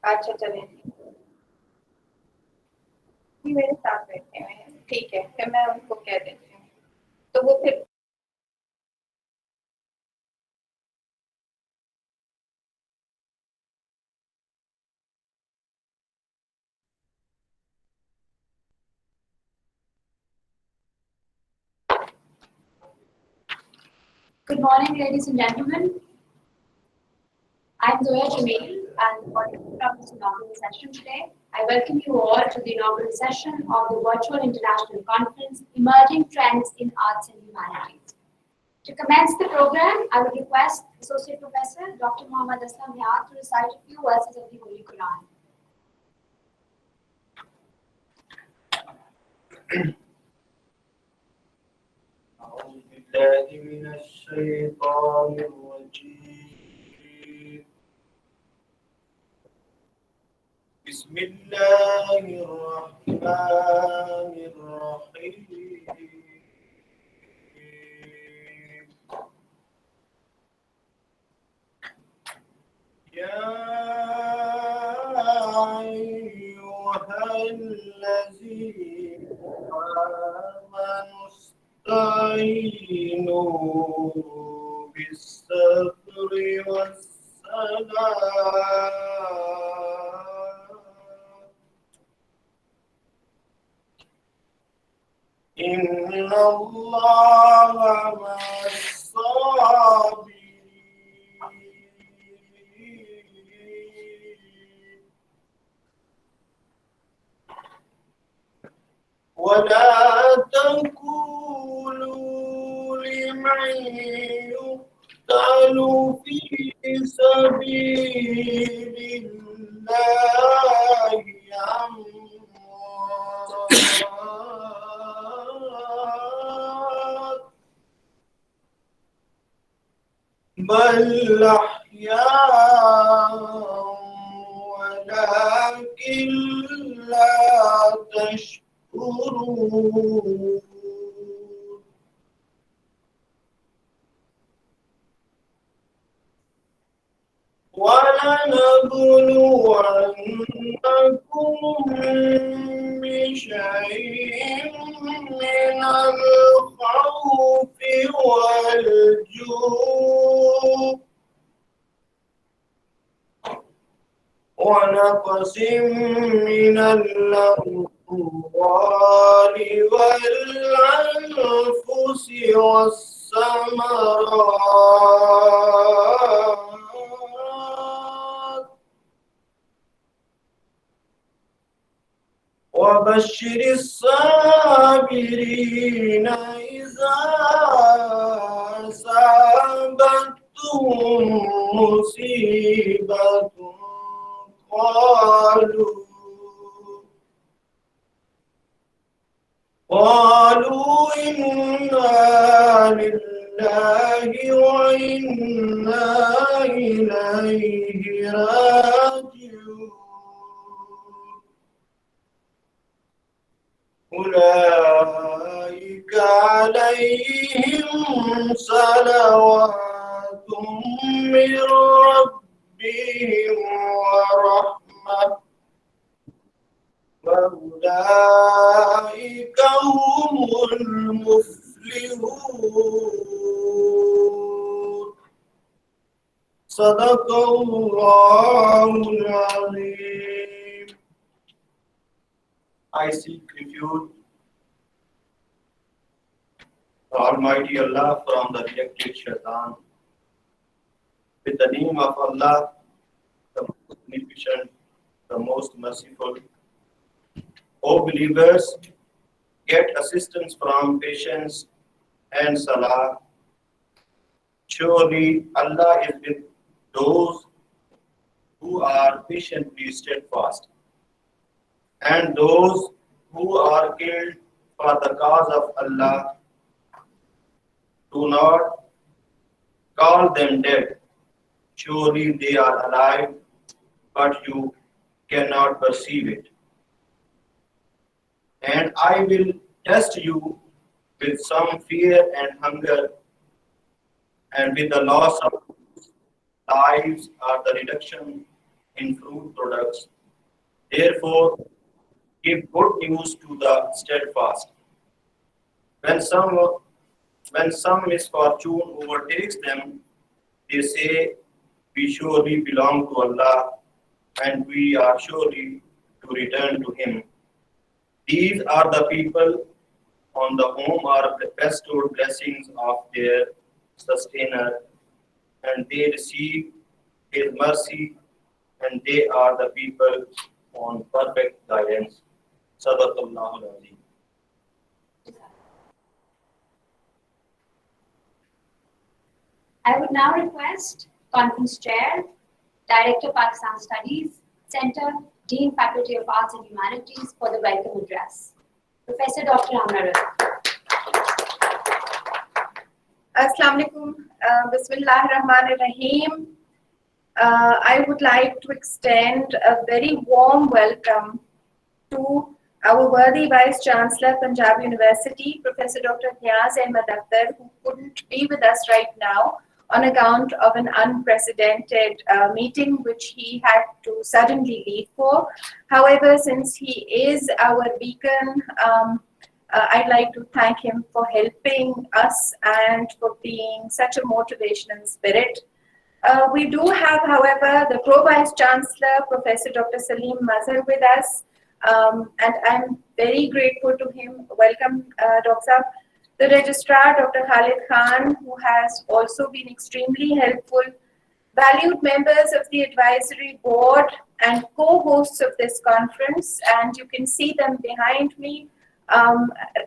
अच्छा चलें मेरे साथ बैठे हुए हैं, ठीक है, फिर मैं उनको कह देती हूँ, तो वो फिर Good morning, ladies and gentlemen. I'm Daira-Muarif-e-Islamia and the coordinator of this inaugural session today. I welcome you all to the inaugural session of the Virtual International Conference, Emerging Trends in Arts and Humanities. To commence the program, I would request Associate Professor Dr. Aslam to recite a few verses of the Holy Quran. بالله من الشيطان الرجيم بسم الله الرحمن الرحيم يا أيها الذين آمنوا استعينوا بالصبر والصلاة إن الله مع الصابرين ولا تقولوا لمن يقتل في سبيل الله أموات بل أحياء ولكن لا تشكرون ولنبلونكم بشيء من الخوف والجوع ونقص من الأموال والأنفس والثمرات وبشر الصابرين إذا أصابتهم مصيبة قالوا إنا لله وإنا إليه راجعون أولئك عليهم صلوات من ربهم ورحمة وأولئك هم المفلحون صدق الله العظيم. I seek refuge to Almighty Allah from the rejected Shaitan. With the name of Allah, the most beneficent, the most merciful. O believers, get assistance from patience and salah. Surely Allah is with those who are patiently steadfast, and those who are killed for the cause of Allah. Do not call them dead. Surely they are alive, but you cannot perceive it. And I will test you with some fear and hunger, and with the loss of lives or the reduction in fruit products. Therefore, give good news to the steadfast. When some misfortune overtakes them, they say, we surely belong to Allah and we are surely to return to Him. These are the people on the whom are bestowed blessings of their sustainer, and they receive His mercy, and they are the people on perfect guidance. Sadaqallahu al-Azim. I would now request Conference Chair, Director Pakistan Studies Center, Dean Faculty of Arts and Humanities for the welcome address. Professor Dr. Amra. Assalamu alaikum. Bismillahir Rahmanir Rahim. I would like to extend a very warm welcome to our worthy Vice Chancellor, Punjab University, Professor Dr. Niaz Ahmed Akhtar, who couldn't be with us right now on account of an unprecedented meeting which he had to suddenly leave for. However, since he is our beacon, I'd like to thank him for helping us and for being such a motivational spirit. We do have, however, the Pro-Vice Chancellor, Professor Dr. Saleem Mazhar with us, and I'm very grateful to him. Welcome, Dr. Saab. The Registrar, Dr. Khalid Khan, who has also been extremely helpful. Valued members of the Advisory Board and co-hosts of this conference, and you can see them behind me.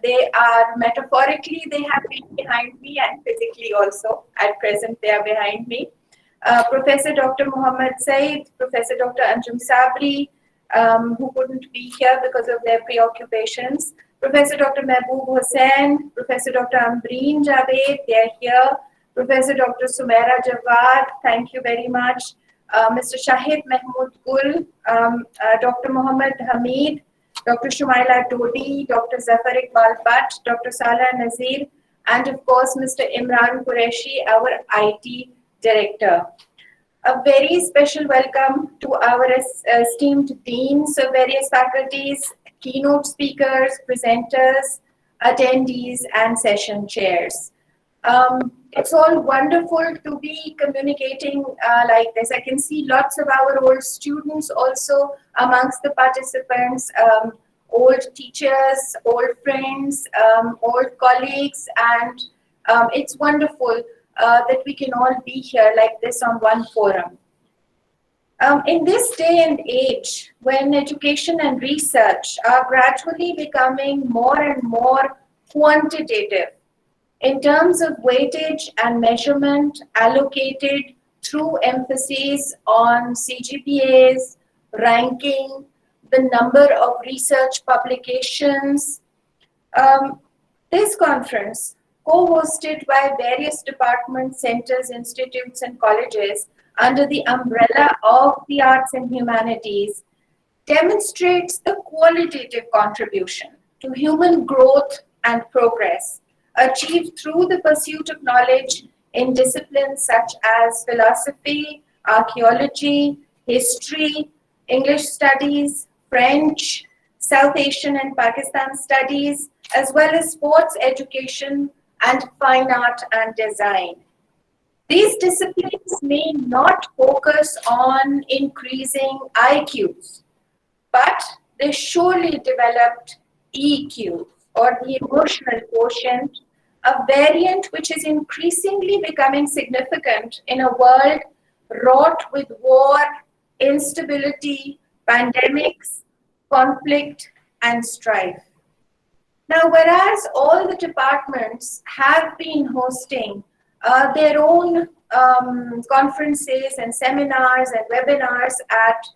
They are metaphorically, they have been behind me, and physically also. At present, they are behind me. Professor Dr. Muhammad Said, Professor Dr. Anjum Sabri, who couldn't be here because of their preoccupations. Professor Dr. Mehboob Hussain, Professor Dr. Ambreen Javed, they are here. Professor Dr. Sumaira Jawad, thank you very much. Mr. Shahid Mahmood Gul, Dr. Muhammad Hamid, Dr. Shumaila Dodi, Dr. Zafar Iqbal Bhatt, Dr. Salah Nazir, and of course, Mr. Imran Qureshi, our IT Director. A very special welcome to our esteemed deans of various faculties, keynote speakers, presenters, attendees, and session chairs. It's all wonderful to be communicating like this. I can see lots of our old students also amongst the participants, old teachers, old friends, old colleagues, and it's wonderful that we can all be here like this on one forum. In this day and age, when education and research are gradually becoming more and more quantitative in terms of weightage and measurement allocated through emphasis on CGPAs, ranking, the number of research publications, this conference, co-hosted by various departments, centers, institutes, and colleges under the umbrella of the arts and humanities, demonstrates the qualitative contribution to human growth and progress achieved through the pursuit of knowledge in disciplines such as philosophy, archaeology, history, English studies, French, South Asian and Pakistan studies, as well as sports education and fine art and design. These disciplines may not focus on increasing IQs, but they surely developed EQ, or the emotional quotient, a variant which is increasingly becoming significant in a world wrought with war, instability, pandemics, conflict, and strife. Now, whereas all the departments have been hosting their own conferences and seminars and webinars at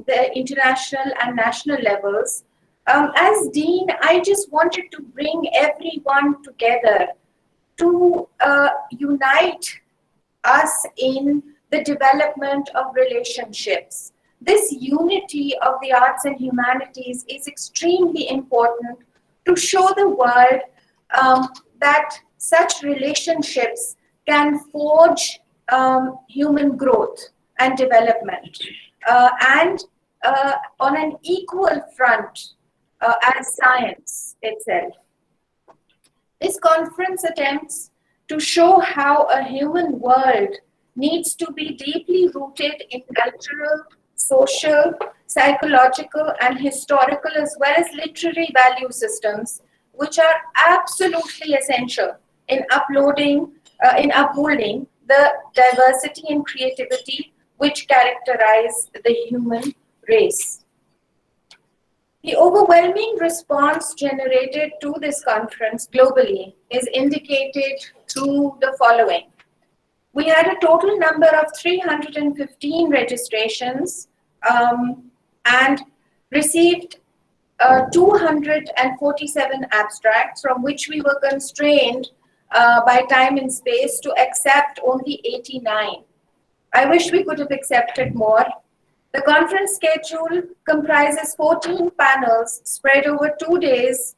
the international and national levels, as Dean, I just wanted to bring everyone together to unite us in the development of relationships. This unity of the arts and humanities is extremely important to show the world that such relationships can forge human growth and development. and on an equal front as science itself. This conference attempts to show how a human world needs to be deeply rooted in cultural, social, psychological, and historical, as well as literary value systems, which are absolutely essential in upholding the diversity and creativity which characterize the human race. The overwhelming response generated to this conference globally is indicated through the following. We had a total number of 315 registrations and received 247 abstracts, from which we were constrained by time and space to accept only 89. I wish we could have accepted more. The conference schedule comprises 14 panels spread over 2 days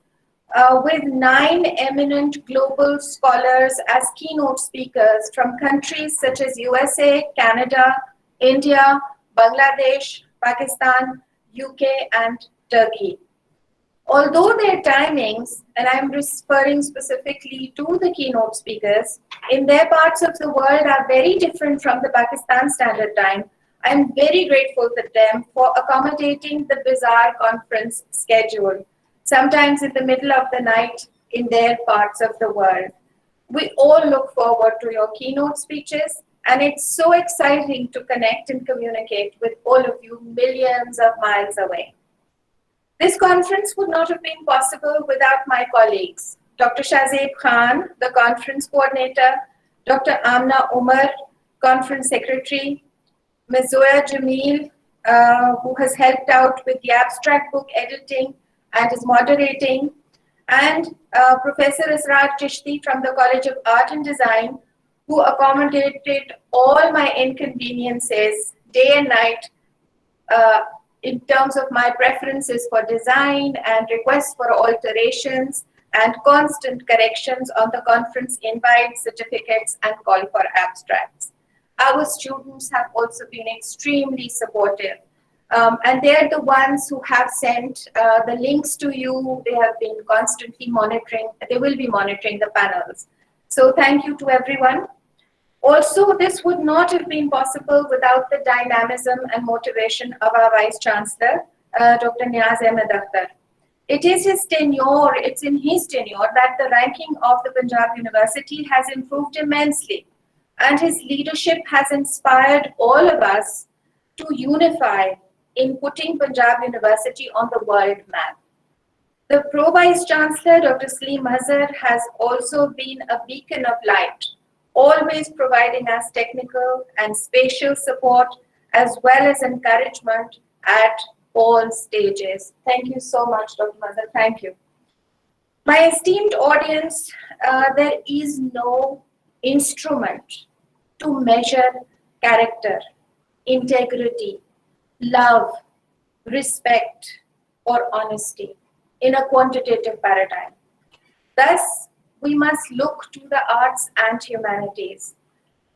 with 9 eminent global scholars as keynote speakers from countries such as USA, Canada, India, Bangladesh, Pakistan, UK, and Turkey. Although their timings, and I'm referring specifically to the keynote speakers, in their parts of the world are very different from the Pakistan Standard Time, I'm very grateful to them for accommodating the bizarre conference schedule, sometimes in the middle of the night in their parts of the world. We all look forward to your keynote speeches, and it's so exciting to connect and communicate with all of you millions of miles away. This conference would not have been possible without my colleagues, Dr. Shahzeb Khan, the conference coordinator, Dr. Amna Umar, conference secretary, Ms. Zoya Jamil, who has helped out with the abstract book editing and is moderating, and Professor Asrar Chishti from the College of Art and Design, who accommodated all my inconveniences day and night in terms of my preferences for design and requests for alterations and constant corrections on the conference invite, certificates, and call for abstracts. Our students have also been extremely supportive, and they're the ones who have sent the links to you. They have been constantly monitoring, they will be monitoring the panels. So thank you to everyone. Also, this would not have been possible without the dynamism and motivation of our Vice Chancellor, Dr. Niaz Akhtar. It is his tenure, it's in his tenure that the ranking of the Punjab University has improved immensely. And his leadership has inspired all of us to unify in putting Punjab University on the world map. The Pro-Vice Chancellor, Dr. Saleem Mazhar, has also been a beacon of light, always providing us technical and spatial support as well as encouragement at all stages. Thank you so much, Dr. Mazhar. Thank you. My esteemed audience, there is no instrument to measure character, integrity, love, respect, or honesty in a quantitative paradigm. Thus, we must look to the arts and humanities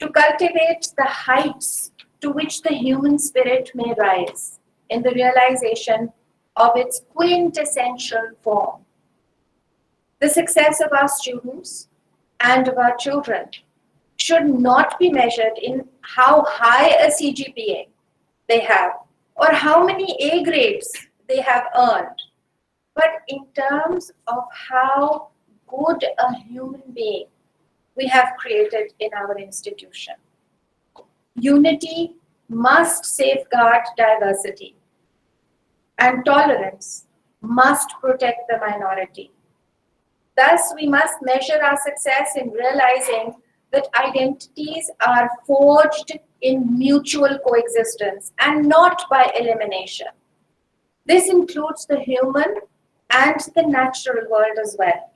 to cultivate the heights to which the human spirit may rise in the realization of its quintessential form. The success of our students and of our children should not be measured in how high a CGPA they have or how many A grades they have earned, but in terms of how good a human being we have created in our institution. Unity must safeguard diversity, and tolerance must protect the minority. Thus, we must measure our success in realizing that identities are forged in mutual coexistence and not by elimination. This includes the human and the natural world as well.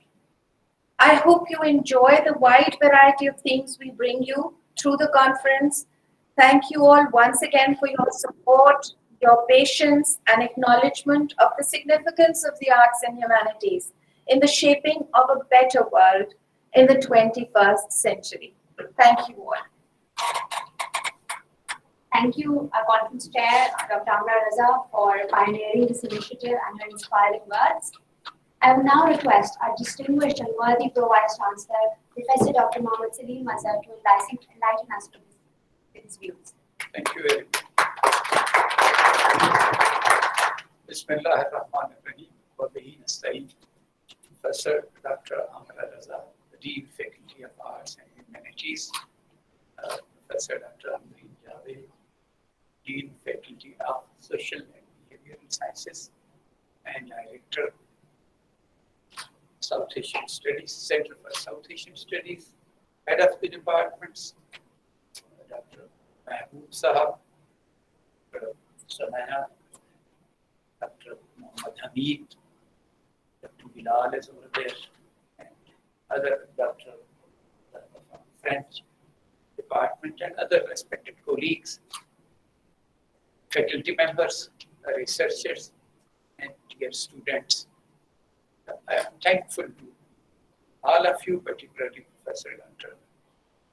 I hope you enjoy the wide variety of things we bring you through the conference. Thank you all once again for your support, your patience, and acknowledgement of the significance of the arts and humanities in the shaping of a better world in the 21st century. Thank you all. Thank you, our conference chair, Dr. Amra Raza, for pioneering this initiative and her inspiring words. I will now request our distinguished and worthy Pro-Vice Chancellor, Professor Dr. Mohammed Saleem Mazhar, to enlighten us to his views. Thank you very much. Bismillahirrahmanirrahim. Wabihi nasta'in. Professor Dr. Amra Raza, the Dean Faculty of Arts and Humanities. Professor Dr. Amra, Dean Faculty of Social and Behavioral Sciences and Director, South Asian Studies, Center for South Asian Studies, Head of the Departments, Dr. Mahmood Sahab, Dr. Samaya, Dr. Muhammad Hamid, Dr. Bilal is over there, and other Dr. French Department and other respected colleagues, faculty members, researchers, and dear students. I am thankful to all of you, particularly Professor Dr.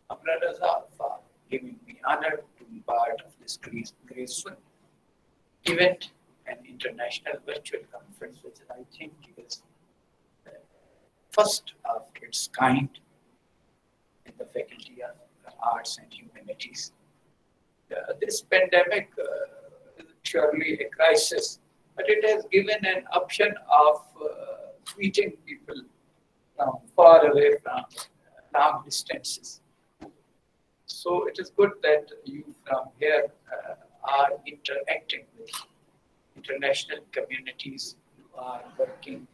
Amra Raza, for giving me honor to be part of this graceful event, an international virtual conference, which I think is the first of its kind in the Faculty of Arts and Humanities. This pandemic is surely a crisis, but it has given an option of meeting people from far away, from long distances. So it is good that you from here are interacting with international communities who are working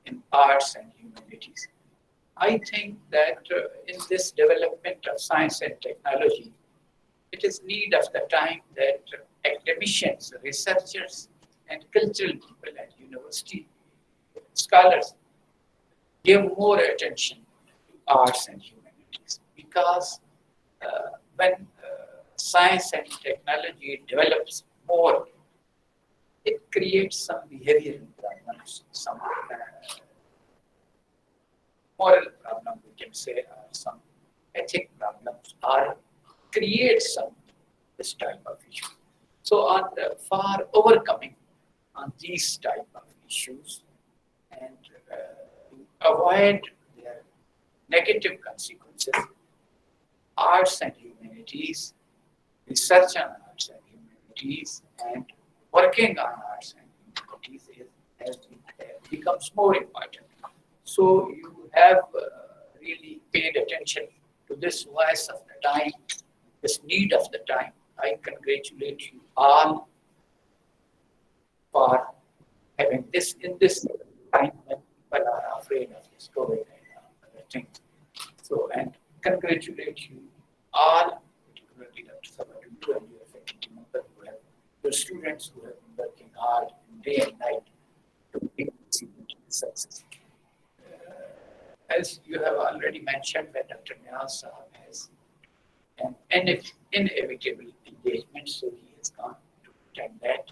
in arts and humanities. I think that in this development of science and technology, it is need of the time that academicians, researchers, and cultural people and university scholars give more attention to arts and humanities, because when science and technology develops more, it creates some behavioral problems, some moral problem, we can say, or some ethic problems, or creates some this type of issue. So on the far overcoming on these type of issues and to avoid their negative consequences, arts and humanities, research on arts and humanities, and working on arts and humanities becomes more important. So you have really paid attention to this voice of the time, this need of the time. I congratulate you all for having this in this time when people are afraid of this COVID and other things. So, and congratulate you all, particularly Dr. Sabatu and your faculty members who have, your students who have been working hard day and night to make this event a success. As you have already mentioned, that Dr. Niaz has an inevitable engagement, so he has gone to attend that.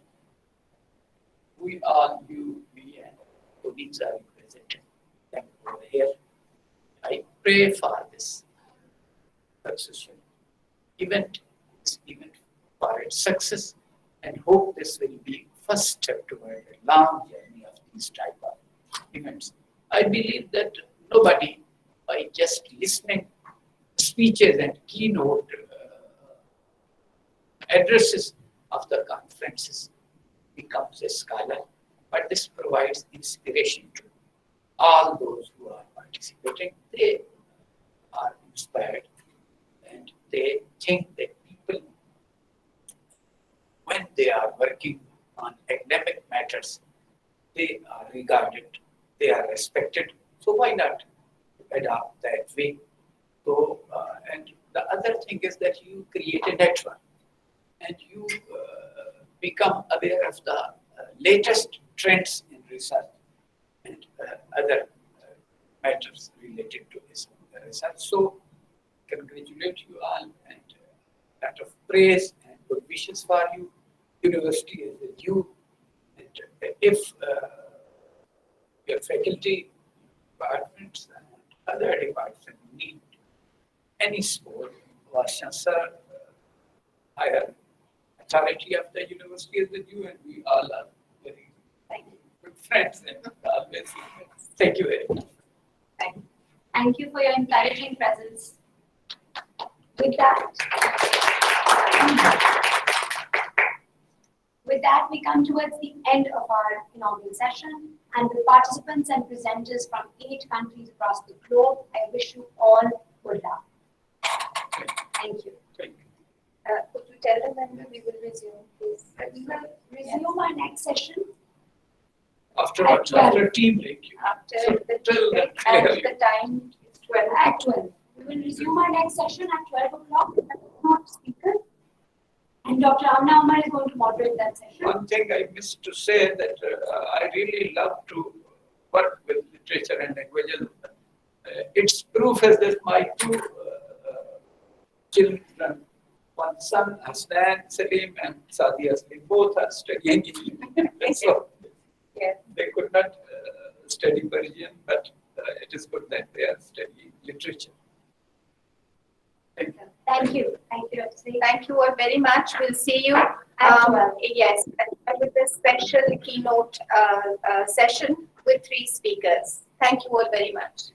We all, you, me, and colleagues are represented them over here. I pray for this successful event, for its success, and hope this will be first step toward a long journey of these type of events. I believe that nobody, by just listening speeches and keynote addresses of the conferences, becomes a scholar, but this provides inspiration to all those who are participating. They are inspired and they think that people, when they are working on academic matters, they are regarded, they are respected. So why not adopt that way? So, and the other thing is that you create a network and you become aware of the latest trends in research and other matters related to this research. So, congratulate you all and a lot of praise and good wishes for you. University is with you. And if your faculty, departments, and other departments need any support, Chancellor higher authority of the university as with you, and we all are very good friends and always. Thank you very much. Thank you for your encouraging presence. With that, we come towards the end of our inaugural session, and the participants and presenters from 8 countries across the globe, I wish you all good luck. Thank you. Thank you. Could you tell them when we will resume, please? We will resume our next session After At what? 12. After tea break. After So the till break, then, and the time is 12. at 12. We will resume our next session at 12 o'clock with our speaker. And Dr. Amra is going to moderate that session. One thing I missed to say that I really love to work with literature and languages. It's proof is that my 2 children, one son, Aslam, Saleem, and Aslam, both are studying English. So Yes. they could not study Persian, but it is good that they are studying literature. Thank you. Thank you. Thank you, Dr. Saleem. Thank you all very much. We'll see you. At 12. Yes, with this special keynote session with 3 speakers. Thank you all very much.